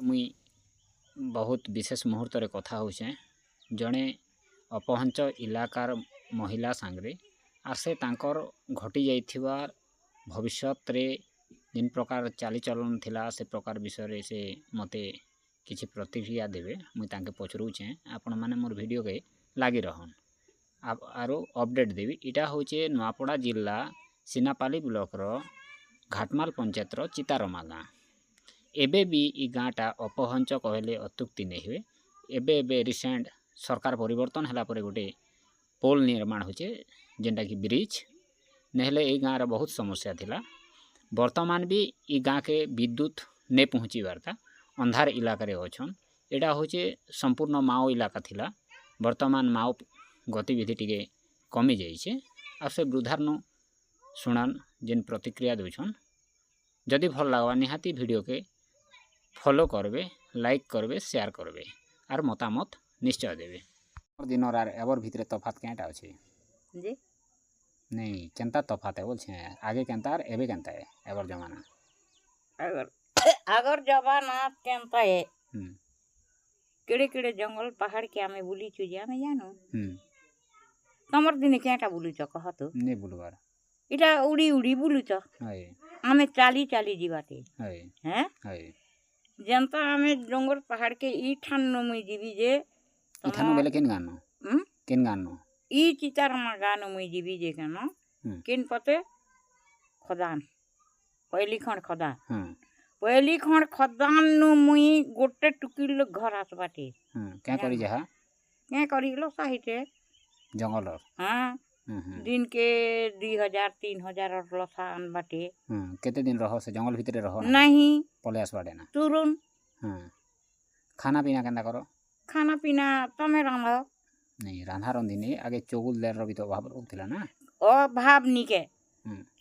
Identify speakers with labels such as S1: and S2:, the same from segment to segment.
S1: मुई बहुत विशेष मुहूर्त रे कथा होचे जड़े अपहंच इलाकार महिला सांगरे आर से तांकर घटी जाइथिबा भविष्यत रे जिन प्रकार चालीचलन थिला से प्रकार विषय रे से मते किछि प्रतिक्रिया देवे मुई तांके पचरुचे आपण माने मोर वीडियो के लागी रहन आरो अपडेट देवी। इटा होचे नुआपड़ा जिला सिनापाली ब्लॉक रो घाटमाल पंचायत रो चितारमा गाँ। एबे भी ई गाँटा अपहंच कहले अत्युक्ति नहीं हुए। एबे एबे रिसेंट सरकार परिवर्तन हला पर गोटे पोल निर्माण होचे जेनटा कि ब्रिज नहले ई गाँव बहुत समस्या थिला। वर्तमान भी ई गाँ के विद्युत ने पहुँची वार्ता अंधार इलाका रे अछन। एटा होचे संपूर्ण माओ इलाका थिला। वर्तमान माओ गतिविधि टिके कमी जाइछे। आ से वृद्धारनु सुनान जेन प्रतिक्रिया दोछन जदि भल लागवा निहाती वीडियो के फॉलो करबे, लाइक करबे, शेयर करबे आर मतामत निश्चय देबे। दिन आर एबर भितरे तफात केटा अछि
S2: जी
S1: नहीं केनता तफात है बोलछे आगे केनता आर एबे केनता है एबर जमाना
S2: अगर जमाना केनता है केड़े केड़े जंगल पहाड़ के आमे बुली छु जे आमे जानो तमर दिन केटा बुलु छ कह तो
S1: नहीं बुलवार
S2: इटा उड़ी उड़ी बुलु छ
S1: हाय
S2: आमे चाली चाली जीवाते
S1: हाय
S2: हैं
S1: हाय
S2: जनता आमे जंगल पहाड़ के ई ठान नो मुई जीवी जे
S1: इथानो बेले केन गानो
S2: ई चितारमा गानो मुई जीवी जे गानो किन पते खदान पहली खंड खदान पहली खंड खदान नु मुई गोटे टुकिल घर आसबाटे
S1: क्या करी जहा
S2: क्या करी लो साहिते
S1: जंगल
S2: हां दिन के 2000 3000 और लसान बाटे
S1: केते दिन रहो से जंगल भीतर रहो
S2: नहीं
S1: पले आसबाटे ना
S2: तुरुन
S1: खाना पीना केंदा करो
S2: खाना पीना तमे रांधो
S1: नहीं रांधा रंधिनी आगे चौगुल देर रवि तो अभाव होतिला ना
S2: अभाव निके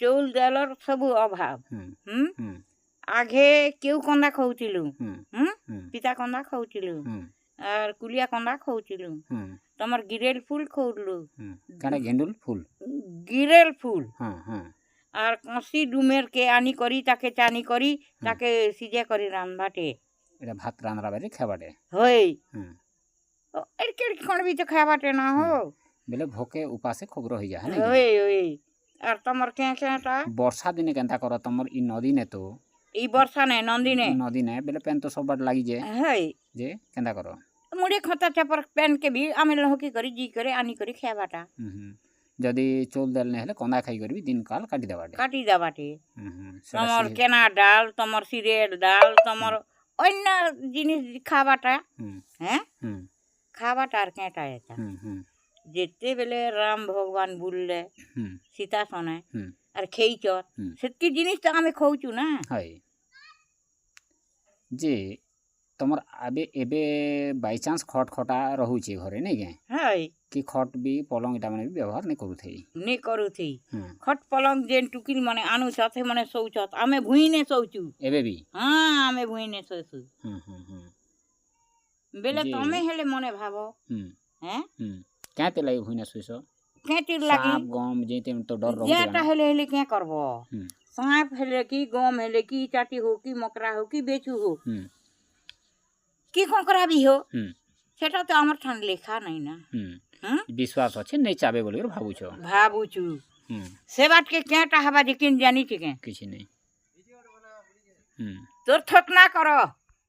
S2: चौल देलर सब अभाव आगे केउ कंदा खाउतिलु पिता कंदा खाउतिलु और कुलिया कंदा खाउतिलु तमर गिरेल फूल खाउलु
S1: काने गेंडुल फूल
S2: गिरेल फूल और कसी डुमेर के आनी करी ताके चानी करी ताके सिजे करी रांधबाटे
S1: एटा भात रांधरा बारे खाबाटे
S2: होय एड़ केड़ कोन भी तो खाबाटे ना हो
S1: बेले भोके उपासे खबर हो जा है
S2: होय होय और तमर केटा
S1: वर्षा दिने केनता करो तमर ई नदी ने तो
S2: ई वर्षा ने नदी ने
S1: बेले पेन तो सब बार लागी जे
S2: होय
S1: जे केनता करो
S2: मुड़े खता चपर पेन के भी आमे लहकी करी जी करे आनी करी खाबाटा
S1: जदी चोल देल ने हेले कंदा खाई करबी दिन काल काटी देबाटे
S2: तमर केना डाल तमर सिरेल डाल तमर अन्य जिनिस खाबाटा हैं खाबाटा आर केटा एता जेते बेले राम भगवान बुलले सीता सने आर खेईच सेतकी जिनिस त आमे खाउचु ना
S1: हाय जे तमर आबे एबे बाय चांस खट खटा रहउचे घरे नै के
S2: हाय
S1: कि खट भी पलंग इटा माने भी व्यवहार नै करूथई
S2: खट पलंग जेन टुकिल माने आनु साथे माने सोउचत आमे भुई ने सोउचु
S1: एबे भी
S2: हां आमे भुई ने सोसु बेले तमे हेले मने भाबो हैं
S1: काते लाई भुई ने सोइसो
S2: केति लागी
S1: सांप गम जेते तो डर रहउ
S2: जेटा हेले हेले के करबो सांप हेले की गम हेले की चाटी हो की मकरा हो की बेचू हो की कोकरा भी हो सेटा तो हमर ठान लेखा नै ना
S1: विश्वास अछि नै चाबे बोलिर
S2: भाबुछु से बात के केटा हबा जे किन जानी के
S1: किछि नै
S2: तोर ठोक ना करो